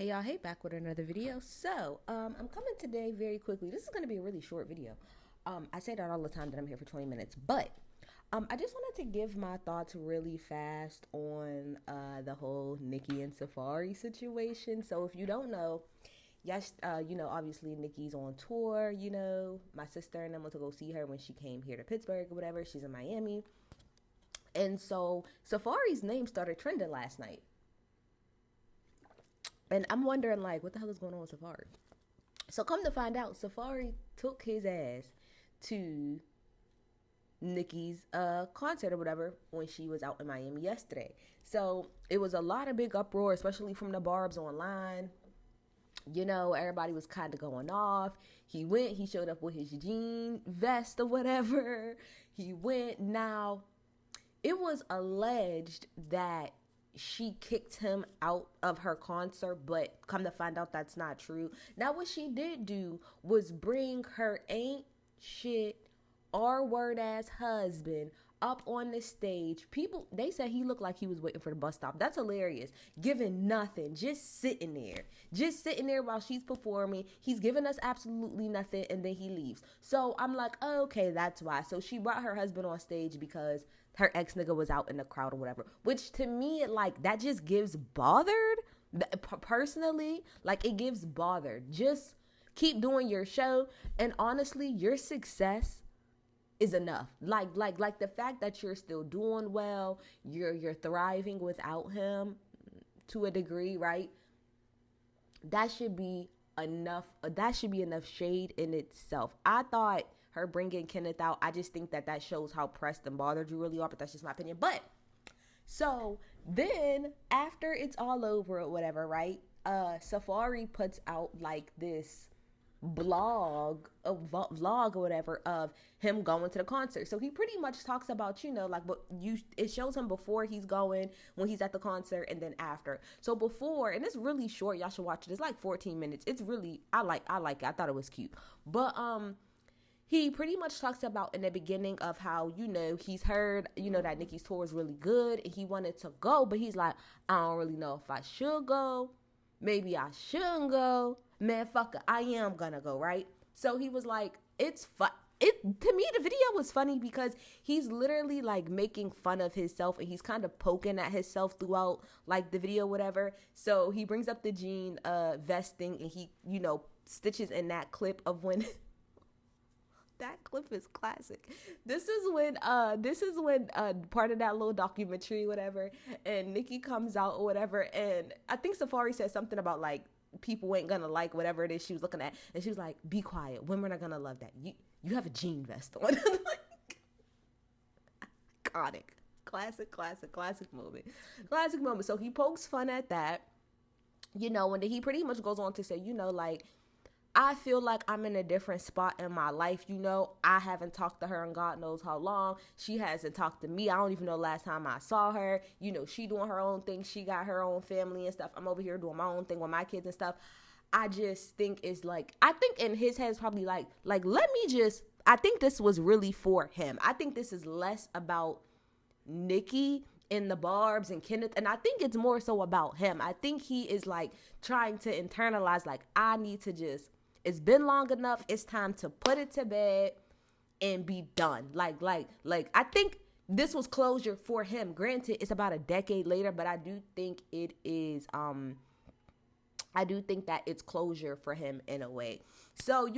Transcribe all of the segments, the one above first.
Hey y'all, hey, back with another video. I'm coming today very quickly. This is going to be a really short video. I say that all the time that I'm here for 20 minutes, but I just wanted to give my thoughts really fast on the whole Nicki and Safaree situation. So if you don't know, yes, obviously Nicki's on tour. My sister and them went to go see her when she came here to Pittsburgh or whatever. She's in Miami. And so Safaree's name started trending last night. And I'm wondering, like, what the hell is going on with Safaree? So come to find out, Safaree took his ass to Nicki's concert or whatever when she was out in Miami yesterday. So it was a lot of big uproar, especially from the barbz online. Everybody was kind of going off. He showed up with his jean vest or whatever. He went. Now, it was alleged that she kicked him out of her concert, but come to find out that's not true. Now, what she did do was bring her ain't shit R-word ass husband up on the stage. People, they said he looked like he was waiting for the bus stop. That's hilarious. Giving nothing, just sitting there. Just sitting there while she's performing. He's giving us absolutely nothing, and then he leaves. So I'm like, oh, okay, that's why. So she brought her husband on stage because her ex nigga was out in the crowd or whatever, which to me, like, that just gives bothered. Personally, like, it gives bothered. Just keep doing your show, and honestly, your success is enough. Like the fact that you're still doing well, you're thriving without him to a degree, right? That should be enough. That should be enough shade in itself. I thought her bringing Kenneth out, I just think that shows how pressed and bothered you really are, but that's just my opinion. But so then after it's all over or whatever, right? Safaree puts out like this vlog or whatever of him going to the concert. So he pretty much talks about, like, but it shows him before he's going, when he's at the concert, and then after. So before, and it's really short, y'all should watch it. It's like 14 minutes. It's really, I like it. I thought it was cute. But he pretty much talks about in the beginning of how, he's heard, that Nicki's tour is really good and he wanted to go, but he's like, I don't really know if I should go. Maybe I shouldn't go. Man, fuck it, I am gonna go, right? So he was like, it's fun. To me, the video was funny because he's literally like making fun of himself and he's kind of poking at himself throughout like the video, whatever. So he brings up the jean vest thing and he, stitches in that clip of when that clip is classic. This is when part of that little documentary, whatever, and Nicki comes out or whatever, and I think Safaree said something about like people ain't gonna like whatever it is she was looking at, and she was like, be quiet, women are gonna love that. You have a jean vest on. Like, iconic. Classic moment. So he pokes fun at that, and then he pretty much goes on to say, like, I feel like I'm in a different spot in my life. I haven't talked to her in God knows how long. She hasn't talked to me. I don't even know last time I saw her. She doing her own thing. She got her own family and stuff. I'm over here doing my own thing with my kids and stuff. I just think it's like, I think in his head is probably like, I think this was really for him. I think this is less about Nicki and the barbz and Kenneth, and I think it's more so about him. I think he is like trying to internalize, like, I need to just, it's been long enough. It's time to put it to bed and be done. Like, I think this was closure for him. Granted, it's about a decade later, but I do think it is, I do think that it's closure for him in a way. So,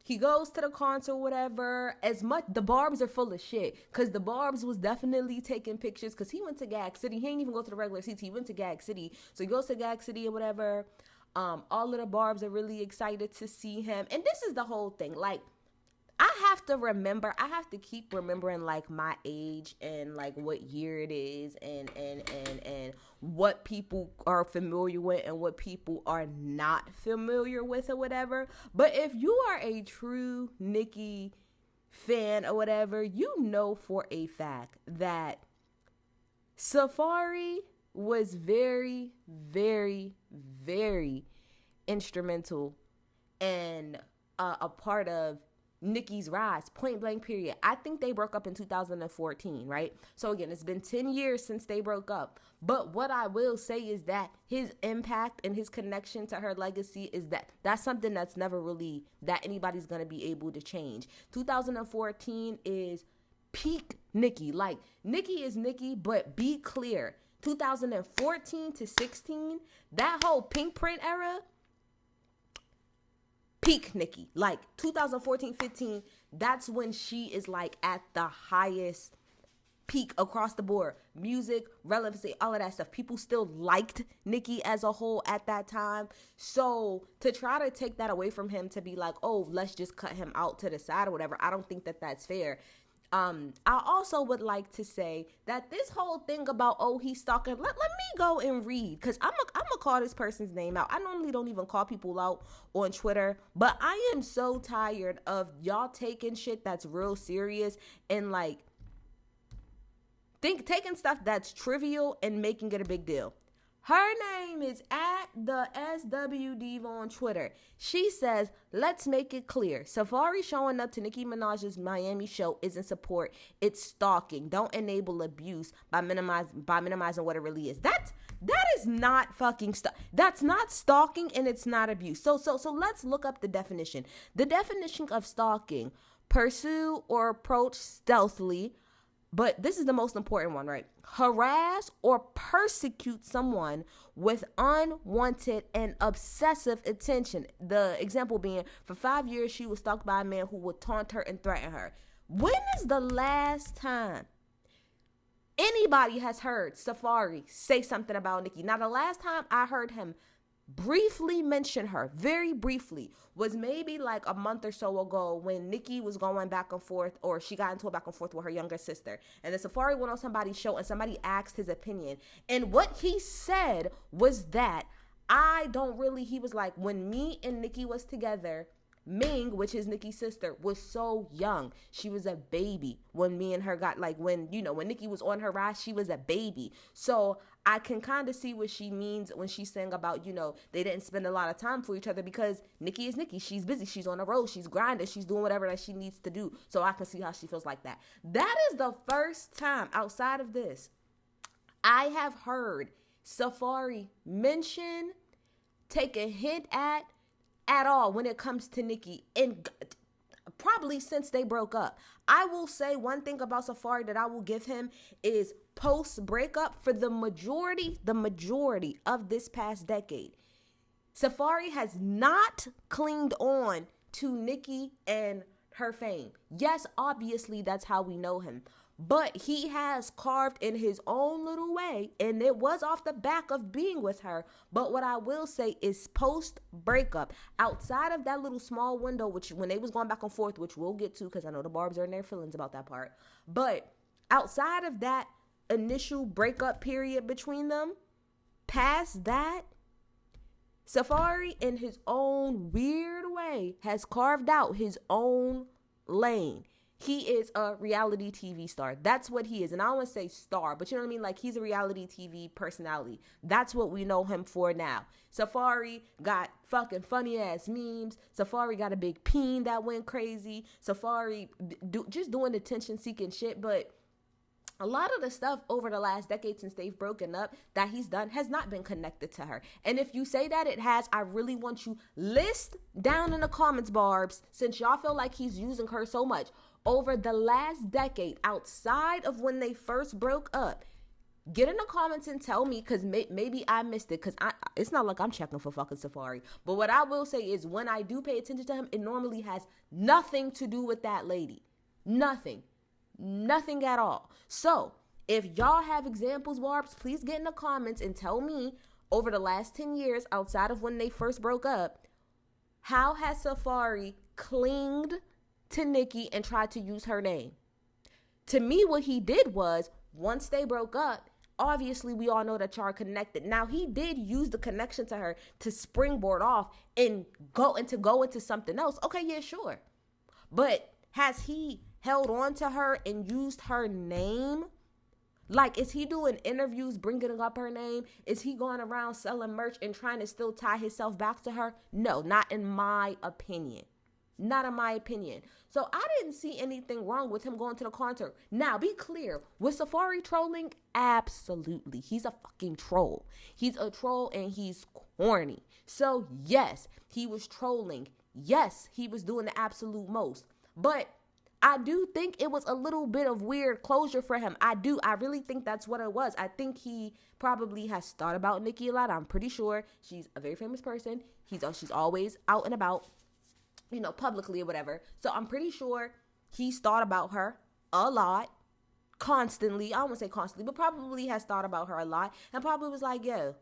he goes to the concert, whatever. As much, the barbz are full of shit. Because the barbz was definitely taking pictures. Because he went to Gag City. He didn't even go to the regular seats. He went to Gag City. So he goes to Gag City or whatever. All of the barbz are really excited to see him. And this is the whole thing. Like, I have to keep remembering like my age and like what year it is and what people are familiar with and what people are not familiar with or whatever. But if you are a true Nicki fan or whatever, you know for a fact that Safaree was very, very, very instrumental and a part of Nicki's rise, point blank period. I think they broke up in 2014, right? So again, it's been 10 years since they broke up. But what I will say is that his impact and his connection to her legacy is that's something that's never really, that anybody's going to be able to change. 2014 is peak Nicki. Like, Nicki is Nicki, but be clear. 2014 to 16, that whole Pink Print era, peak Nicki. Like 2014, 15, that's when she is like at the highest peak across the board. Music, relevancy, all of that stuff. People still liked Nicki as a whole at that time. So to try to take that away from him, to be like, oh, let's just cut him out to the side or whatever, I don't think that that's fair. I also would like to say that this whole thing about, oh, he's stalking, let me go and read, because I'm gonna call this person's name out. I normally don't even call people out on Twitter, but I am so tired of y'all taking shit that's real serious and like taking stuff that's trivial and making it a big deal. Her name is at the SW Diva on Twitter. She says, let's make it clear. Safaree showing up to Nicki Minaj's Miami show isn't support. It's stalking. Don't enable abuse by minimizing what it really is. That is not fucking that's not stalking, and it's not abuse. So let's look up the definition. The definition of stalking: pursue or approach stealthily. But this is the most important one, right? Harass or persecute someone with unwanted and obsessive attention. The example being, for 5 years, she was stalked by a man who would taunt her and threaten her. When is the last time anybody has heard Safaree say something about Nicki? Now, the last time I heard him briefly mention her, very briefly, was maybe like a month or so ago when Nicki was going back and forth, or she got into a back and forth with her younger sister, and then Safaree went on somebody's show and somebody asked his opinion, and what he said was that he was like, when me and Nicki was together, Ming, which is Nicki's sister, was so young. She was a baby when me and her got, like, when Nicki was on her rise, she was a baby. So I can kind of see what she means when she's saying about, they didn't spend a lot of time for each other, because Nicki is Nicki. She's busy. She's on the road. She's grinding. She's doing whatever that she needs to do. So I can see how she feels like that. That is the first time outside of this I have heard Safaree mention, take a hint at all when it comes to Nicki, and probably since they broke up. I will say one thing about Safaree that I will give him is post breakup, for the majority of this past decade, Safaree has not clinged on to Nicki and her fame. Yes, obviously that's how we know him, but he has carved in his own little way, and it was off the back of being with her. But what I will say is post breakup, outside of that little small window, which when they was going back and forth, which we'll get to because I know the barbz are in their feelings about that part, but outside of that initial breakup period between them, past that, Safaree in his own weird way has carved out his own lane. He is a reality TV star. That's what he is. And I don't want to say star, but you know what I mean? Like, he's a reality TV personality. That's what we know him for now. Safaree got fucking funny ass memes. Safaree got a big peen that went crazy. Safaree just doing attention seeking shit. But a lot of the stuff over the last decade since they've broken up that he's done has not been connected to her. And if you say that it has, I really want you list down in the comments, barbz, since y'all feel like he's using her so much. Over the last decade, outside of when they first broke up, get in the comments and tell me, because maybe I missed it, because it's not like I'm checking for fucking Safaree. But what I will say is, when I do pay attention to him, it normally has nothing to do with that lady. Nothing at all. So if y'all have examples, barbz, please get in the comments and tell me, over the last 10 years, outside of when they first broke up, how has Safaree clinged to Nicki and tried to use her name? To me, what he did was, once they broke up, obviously we all know that y'all are connected. Now, he did use the connection to her to springboard off and go into something else. Okay, yeah, sure. But has he held on to her and used her name? Like, is he doing interviews bringing up her name? Is he going around selling merch and trying to still tie himself back to her? No, not in my opinion. Not in my opinion. So I didn't see anything wrong with him going to the concert. Now, be clear. Was Safaree trolling? Absolutely. He's a fucking troll. He's a troll and he's corny. So, yes, he was trolling. Yes, he was doing the absolute most. But I do think it was a little bit of weird closure for him. I really think that's what it was. I think he probably has thought about Nicki a lot. I'm pretty sure she's a very famous person. She's always out and about, publicly or whatever. So I'm pretty sure he's thought about her a lot, constantly. I don't want to say constantly, but probably has thought about her a lot and probably was like, yo,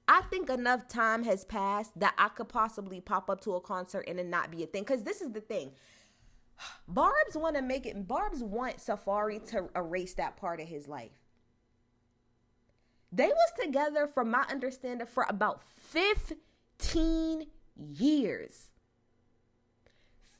I think enough time has passed that I could possibly pop up to a concert and it not be a thing. Because this is the thing. Barbz want Safaree to erase that part of his life. They was together, from my understanding, for about 15 years.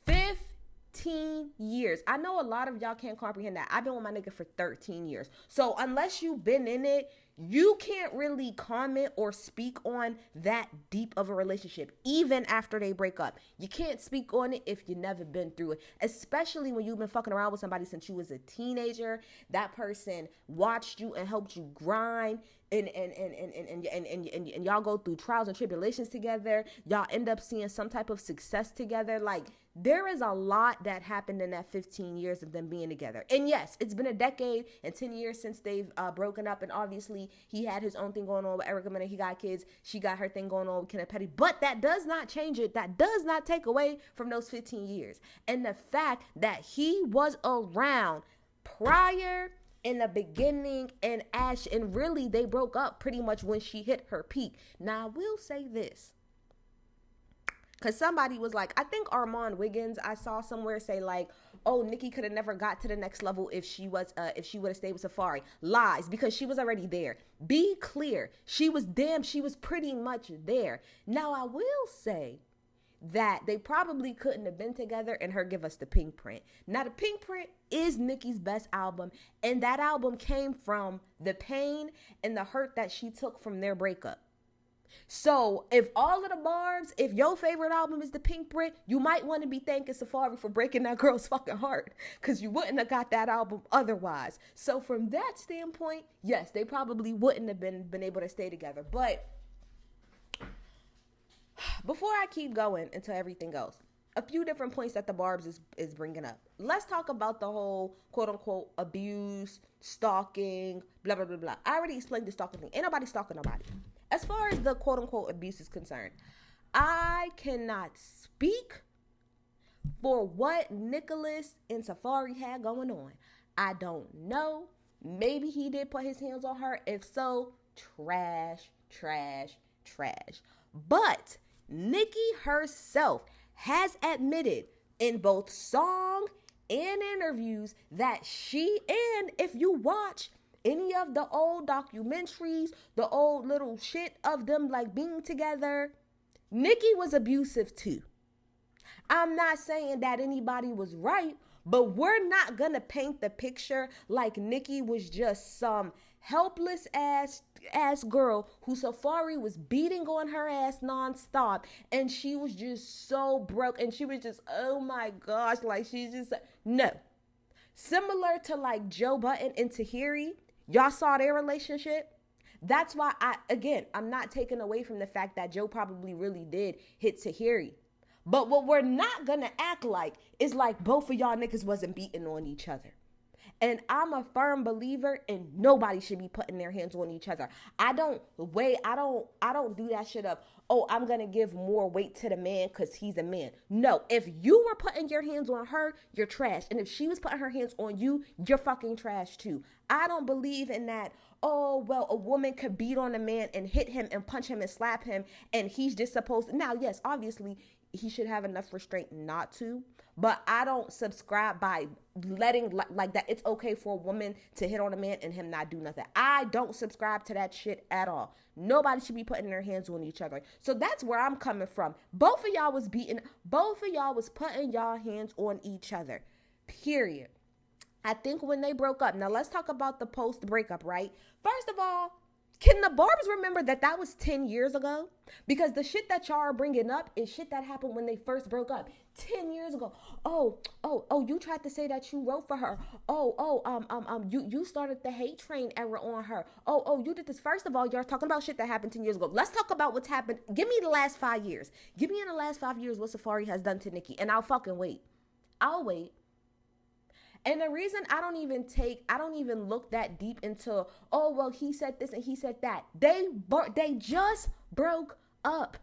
15 years. I know a lot of y'all can't comprehend that. I've been with my nigga for 13 years. So unless you've been in it, you can't really comment or speak on that deep of a relationship, even after they break up. You can't speak on it if you've never been through it, especially when you've been fucking around with somebody since you was a teenager. That person watched you and helped you grind, and y'all go through trials and tribulations together. Y'all end up seeing some type of success together. Like, there is a lot that happened in that 15 years of them being together. And yes, it's been a decade and 10 years since they've broken up. And obviously, he had his own thing going on with Erica Mena. He got kids. She got her thing going on with Kenneth Petty. But that does not change it. That does not take away from those 15 years. And the fact that he was around prior, in the beginning, and really they broke up pretty much when she hit her peak. Now, I will say this. Because somebody was like, I think Armand Wiggins, I saw somewhere say like, oh, Nicki could have never got to the next level if she would have stayed with Safaree. Lies, because she was already there. Be clear. She was pretty much there. Now, I will say that they probably couldn't have been together and her give us the Pink Print. Now, the Pink Print is Nicki's best album, and that album came from the pain and the hurt that she took from their breakup. So if all of the barbs, if your favorite album is the Pink Print, you might want to be thanking Safaree for breaking that girl's fucking heart, because you wouldn't have got that album otherwise. So from that standpoint, yes, they probably wouldn't have been able to stay together. But before I keep going into everything else, a few different points that the barbs is bringing up. Let's talk about the whole quote unquote abuse, stalking, blah, blah, blah, blah. I already explained the stalking thing. Ain't nobody stalking nobody. As far as the quote unquote abuse is concerned, I cannot speak for what Nicholas and Safaree had going on. I don't know. Maybe he did put his hands on her. If so, trash, trash, trash. But Nicki herself has admitted in both song and interviews that she, and if you watch any of the old documentaries, the old little shit of them like being together, Nicki was abusive too. I'm not saying that anybody was right, but we're not gonna paint the picture like Nicki was just some helpless ass girl who Safaree was beating on her ass nonstop, and she was just so broke, and she was just, oh my gosh, like she's just, no. Similar to like Joe Budden and Tahiri, y'all saw their relationship. That's why I'm not taking away from the fact that Joe probably really did hit Tahiri. But what we're not gonna act like is like both of y'all niggas wasn't beating on each other. And I'm a firm believer in nobody should be putting their hands on each other. I don't do that shit of, oh, I'm going to give more weight to the man because he's a man. No, if you were putting your hands on her, you're trash. And if she was putting her hands on you, you're fucking trash too. I don't believe in that, oh, well, a woman could beat on a man and hit him and punch him and slap him, and he's just supposed to. Now, yes, obviously, he should have enough restraint not to. But I don't subscribe by letting like that. It's okay for a woman to hit on a man and him not do nothing. I don't subscribe to that shit at all. Nobody should be putting their hands on each other. So that's where I'm coming from. Both of y'all was putting y'all hands on each other. Period. I think when they broke up, now let's talk about the post breakup, right? First of all, Can the Barbs remember that that was 10 years ago? Because the shit that y'all are bringing up is shit that happened when they first broke up 10 years ago. Oh, you tried to say that you wrote for her. You started the hate train era on her. You did this. First of all, y'all talking about shit that happened 10 years ago. Let's talk about what's happened. Give me the last 5 years. Give me in the last 5 years what Safaree has done to Nicki, and I'll fucking wait. I'll wait. And the reason I don't even look that deep into, oh, well, he said this and he said that. They just broke up.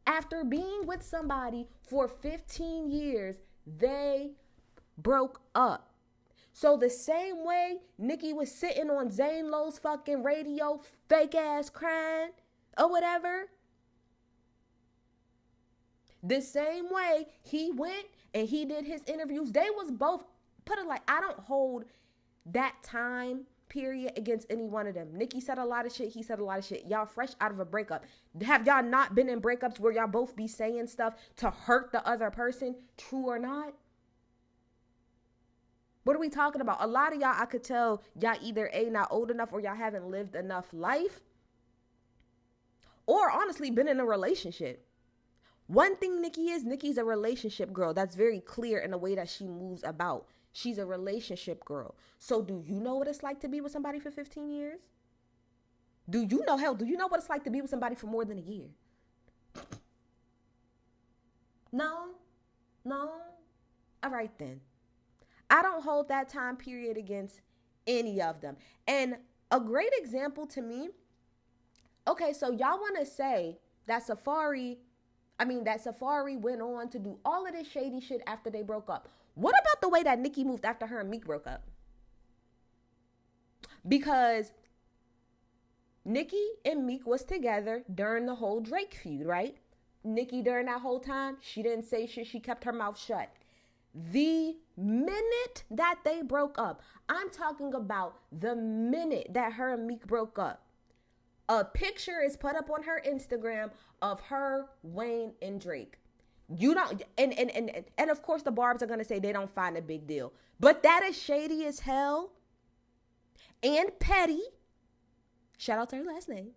After being with somebody for 15 years, they broke up. So the same way Nicki was sitting on Zane Lowe's fucking radio, fake ass crying or whatever, the same way he went and he did his interviews, they was both, put it like, I don't hold that time period against any one of them. Nicki said a lot of shit. He said a lot of shit. Y'all fresh out of a breakup. Have y'all not been in breakups where y'all both be saying stuff to hurt the other person, true or not? What are we talking about? A lot of y'all, I could tell y'all either A, not old enough, or y'all haven't lived enough life, or honestly been in a relationship. One thing Nicki's a relationship girl. That's very clear in the way that she moves about. She's a relationship girl. So do you know what it's like to be with somebody for 15 years? Do you know what it's like to be with somebody for more than a year? No. All right then. I don't hold that time period against any of them. And a great example to me, okay, so y'all want to say that Safaree went on to do all of this shady shit after they broke up. What about the way that Nicki moved after her and Meek broke up? Because Nicki and Meek was together during the whole Drake feud, right? Nicki, during that whole time, she didn't say shit. She kept her mouth shut. The minute that they broke up, I'm talking about the minute that her and Meek broke up, a picture is put up on her Instagram of her, Wayne, and Drake. You don't, and of course the Barbs are gonna say they don't find a big deal, but that is shady as hell and petty. Shout out to her last name.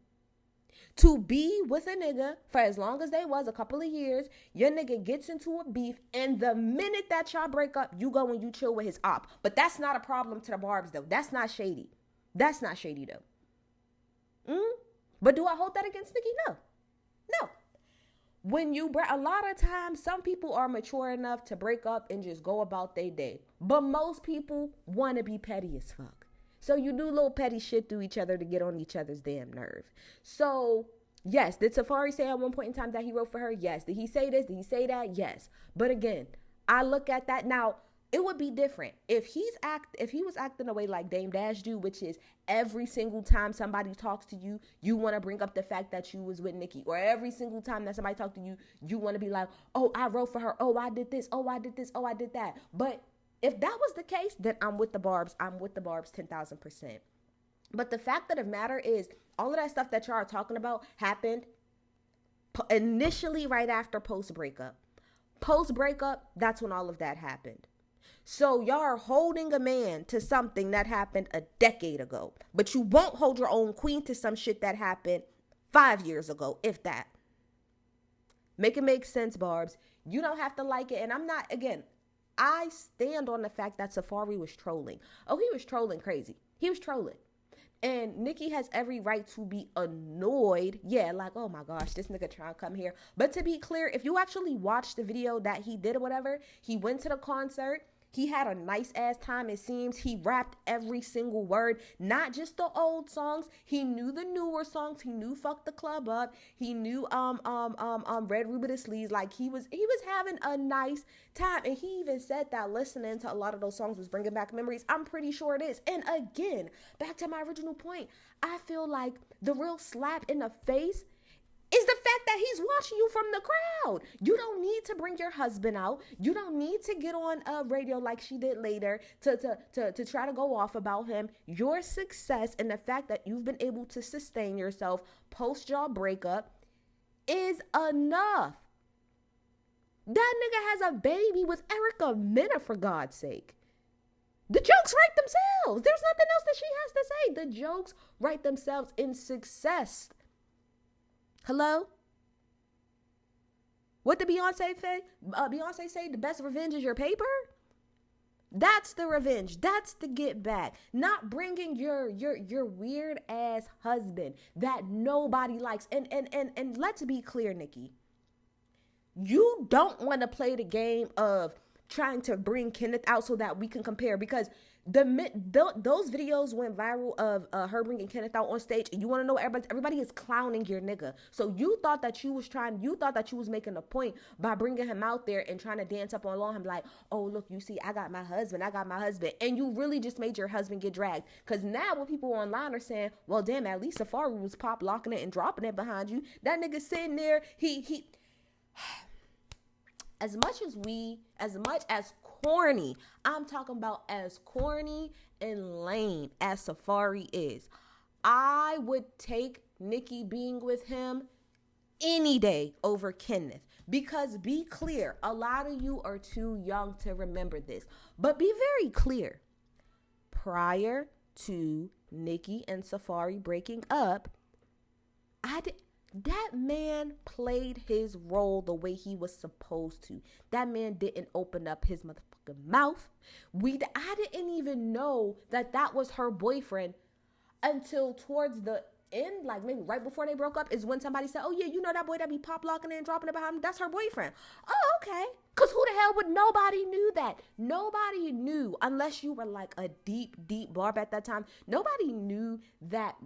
To be with a nigga for as long as they was, a couple of years, your nigga gets into a beef, and the minute that y'all break up, you go and you chill with his op. But that's not a problem to the Barbs though. That's not shady. That's not shady though. But do I hold that against Nicki? No. When a lot of times, some people are mature enough to break up and just go about their day. But most people want to be petty as fuck. So you do little petty shit to each other to get on each other's damn nerve. So, yes, did Safaree say at one point in time that he wrote for her? Yes. Did he say this? Did he say that? Yes. But again, I look at that now. It would be different if he was acting the way like Dame Dash do, which is every single time somebody talks to you, you want to bring up the fact that you was with Nicki, or every single time that somebody talks to you, you want to be like, oh, I wrote for her, oh, I did this, oh, I did this, oh, I did that. But if that was the case, then I'm with the Barbs. I'm with the Barbs 10,000%. But the fact of the matter is, all of that stuff that y'all are talking about happened initially right after post breakup. Post breakup, that's when all of that happened. So y'all are holding a man to something that happened a decade ago, but you won't hold your own queen to some shit that happened 5 years ago, if that. Make it make sense, Barbs. You don't have to like it. And I stand on the fact that Safaree was trolling. Oh, he was trolling crazy. He was trolling. And Nicki has every right to be annoyed. Yeah, like, oh my gosh, this nigga trying to come here. But to be clear, if you actually watch the video that he did or whatever, he went to the concert. He had a nice ass time, it seems. He rapped every single word, not just the old songs. He knew the newer songs. He knew Fuck the Club Up. He knew Red Ruby the Sleeves. Like he was having a nice time. And he even said that listening to a lot of those songs was bringing back memories. I'm pretty sure it is. And again, back to my original point, I feel like the real slap in the face is the fact that he's watching you from the crowd. You don't need to bring your husband out. You don't need to get on a radio like she did later to try to go off about him. Your success and the fact that you've been able to sustain yourself post y'all breakup is enough. That nigga has a baby with Erica Mena, for God's sake. The jokes write themselves. There's nothing else that she has to say. The jokes write themselves in success. Hello? What did Beyonce say? Beyonce say the best revenge is your paper? That's the revenge. That's the get back. Not bringing your weird ass husband that nobody likes. And let's be clear, Nicki. You don't want to play the game of trying to bring Kenneth out so that we can compare, because those videos went viral of her bringing Kenneth out on stage, and you want to know, everybody is clowning your nigga. So you thought that you was making a point by bringing him out there and trying to dance up on him like, oh look, you see, I got my husband, and you really just made your husband get dragged. Because now when people online are saying, well damn, at least Safaree was pop locking it and dropping it behind you, that nigga sitting there, he as much as corny, I'm talking about as corny and lame as Safaree is, I would take Nicki being with him any day over Kenneth. Because be clear, a lot of you are too young to remember this, but be very clear. Prior to Nicki and Safaree breaking up, that man played his role the way he was supposed to. That man didn't open up his motherfucking mouth. I didn't even know that was her boyfriend until towards the end, like maybe right before they broke up, is when somebody said, oh yeah, you know that boy that be pop locking it and dropping it behind him, that's her boyfriend. Oh, okay. Because who the hell would, nobody knew that. Nobody knew, unless you were like a deep barb at that time. Nobody knew that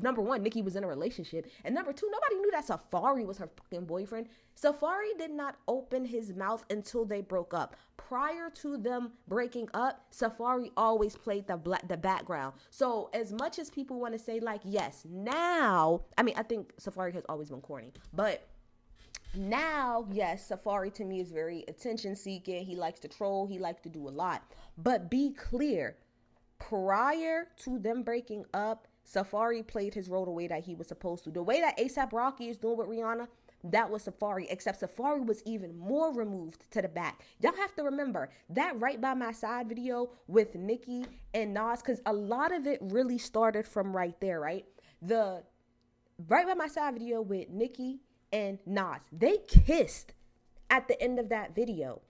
number one, Nicki was in a relationship. And number two, nobody knew that Safaree was her fucking boyfriend. Safaree did not open his mouth until they broke up. Prior to them breaking up, Safaree always played the background. So as much as people want to say like, yes, now, I mean, I think Safaree has always been corny, but now, yes, Safaree to me is very attention seeking. He likes to troll. He likes to do a lot. But be clear, prior to them breaking up, Safaree played his role the way that he was supposed to. The way that A$AP Rocky is doing with Rihanna, that was Safaree, except Safaree was even more removed to the back. Y'all have to remember that Right By My Side video with Nicki and Nas, because a lot of it really started from right there, right? The Right By My Side video with Nicki and Nas, they kissed at the end of that video.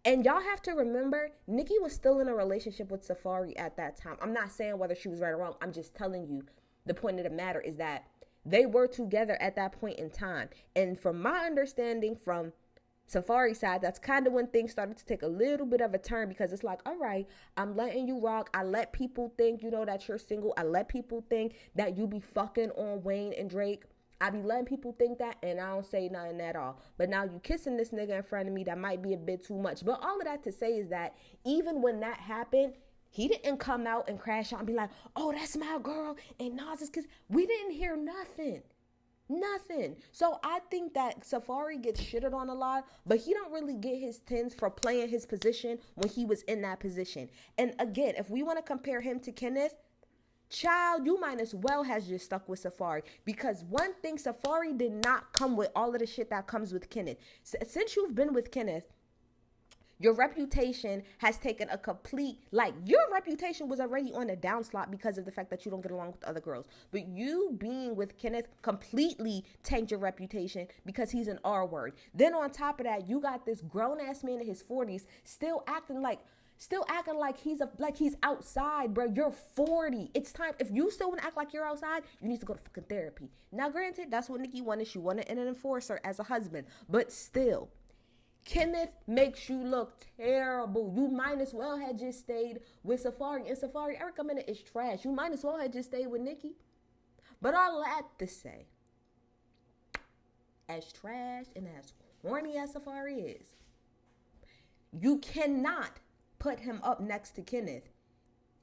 And y'all have to remember, Nicki was still in a relationship with Safaree at that time. I'm not saying whether she was right or wrong. I'm just telling you the point of the matter is that they were together at that point in time. And from my understanding from Safaree's side, that's kind of when things started to take a little bit of a turn, because it's like, all right, I'm letting you rock. I let people think, you know, that you're single. I let people think that you be fucking on Wayne and Drake. I be letting people think that, and I don't say nothing at all. But now you kissing this nigga in front of me, that might be a bit too much. But all of that to say is that even when that happened, he didn't come out and crash out and be like, oh, that's my girl, and Nas is kiss. We didn't hear nothing. Nothing. So I think that Safaree gets shitted on a lot, but he don't really get his tins for playing his position when he was in that position. And again, if we want to compare him to Kenneth, child, you might as well has just stuck with Safaree, because one thing, Safaree did not come with all of the shit that comes with Kenneth. Since you've been with Kenneth, your reputation has taken a complete, like, your reputation was already on a downslot because of the fact that you don't get along with other girls. But you being with Kenneth completely tanked your reputation because he's an R word. Then on top of that, you got this grown ass man in his 40s still acting like he's outside, bro. You're 40. It's time. If you still want to act like you're outside, you need to go to fucking therapy. Now, granted, that's what Nicki wanted. She wanted an enforcer as a husband, but still, Kenneth makes you look terrible. You might as well have just stayed with Safaree. And Safaree, Erica Minute is trash. You might as well have just stayed with Nicki. But all that to say, as trash and as corny as Safaree is, you cannot put him up next to Kenneth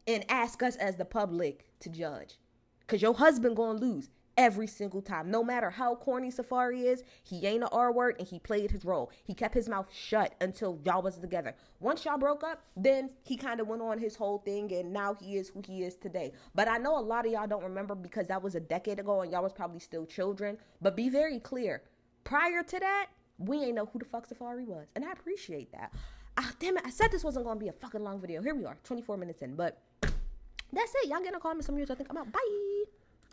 and ask us as the public to judge. Because your husband gonna lose every single time. No matter how corny Safaree is, he ain't an R word, and he played his role. He kept his mouth shut until y'all was together. Once y'all broke up, then he kind of went on his whole thing, and now he is who he is today. But I know a lot of y'all don't remember because that was a decade ago and y'all was probably still children. But be very clear, prior to that, we ain't know who the fuck Safaree was. And I appreciate that. Damn it, I said this wasn't going to be a fucking long video. Here we are, 24 minutes in. But that's it. Y'all get in the comments some of you. I think I'm out. Bye.